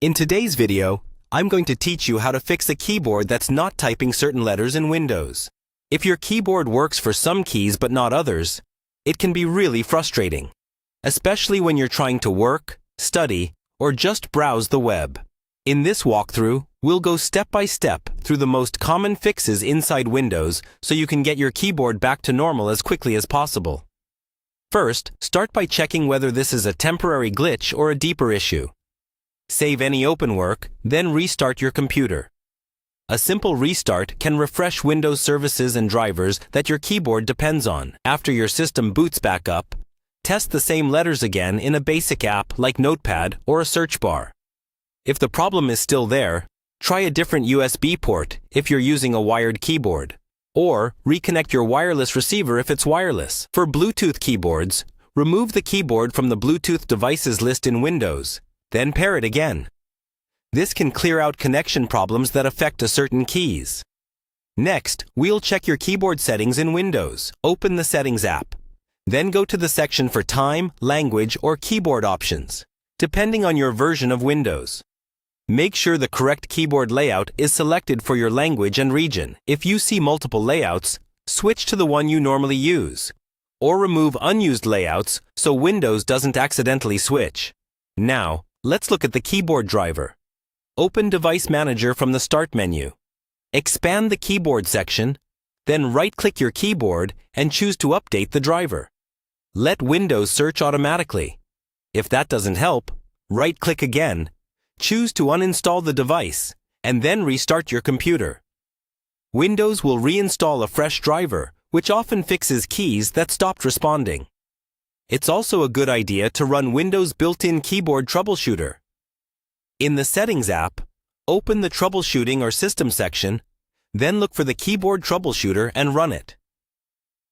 In today's video, I'm going to teach you how to fix a keyboard that's not typing certain letters in Windows. If your keyboard works for some keys but not others, it can be really frustrating, especially when you're trying to work, study, or just browse the web. In this walkthrough, we'll go step by step through the most common fixes inside Windows so you can get your keyboard back to normal as quickly as possible. First, start by checking whether this is a temporary glitch or a deeper issue. Save any open work, then restart your computer. A simple restart can refresh Windows services and drivers that your keyboard depends on. After your system boots back up, test the same letters again in a basic app like Notepad or a search bar. If the problem is still there, try a different USB port if you're using a wired keyboard, or reconnect your wireless receiver if it's wireless. For Bluetooth keyboards, remove the keyboard from the Bluetooth devices list in Windows, then pair it again. This can clear out connection problems that affect certain keys. Next, we'll check your keyboard settings in Windows. Open the Settings app. Then go to the section for time, language, or keyboard options, depending on your version of Windows. Make sure the correct keyboard layout is selected for your language and region. If you see multiple layouts, switch to the one you normally use, or remove unused layouts so Windows doesn't accidentally switch. Now, let's look at the keyboard driver. Open Device Manager from the Start menu. Expand the Keyboard section, then right-click your keyboard and choose to update the driver. Let Windows search automatically. If that doesn't help, right-click again, choose to uninstall the device, and then restart your computer. Windows will reinstall a fresh driver, which often fixes keys that stopped responding. It's also a good idea to run Windows' built-in keyboard troubleshooter. In the Settings app, open the Troubleshooting or System section, then look for the keyboard troubleshooter and run it.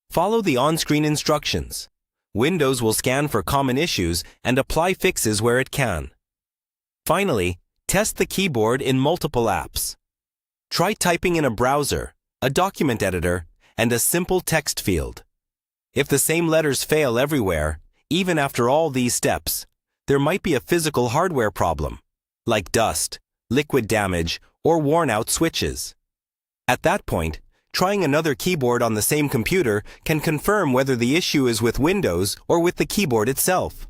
Follow the on-screen instructions. Windows will scan for common issues and apply fixes where it can. Finally, test the keyboard in multiple apps. Try typing in a browser, a document editor, and a simple text field. If the same letters fail everywhere, even after all these steps, there might be a physical hardware problem, like dust, liquid damage, or worn-out switches. At that point, trying another keyboard on the same computer can confirm whether the issue is with Windows or with the keyboard itself.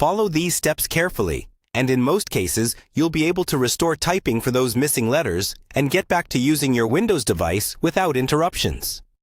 Follow these steps carefully, and in most cases, you'll be able to restore typing for those missing letters and get back to using your Windows device without interruptions.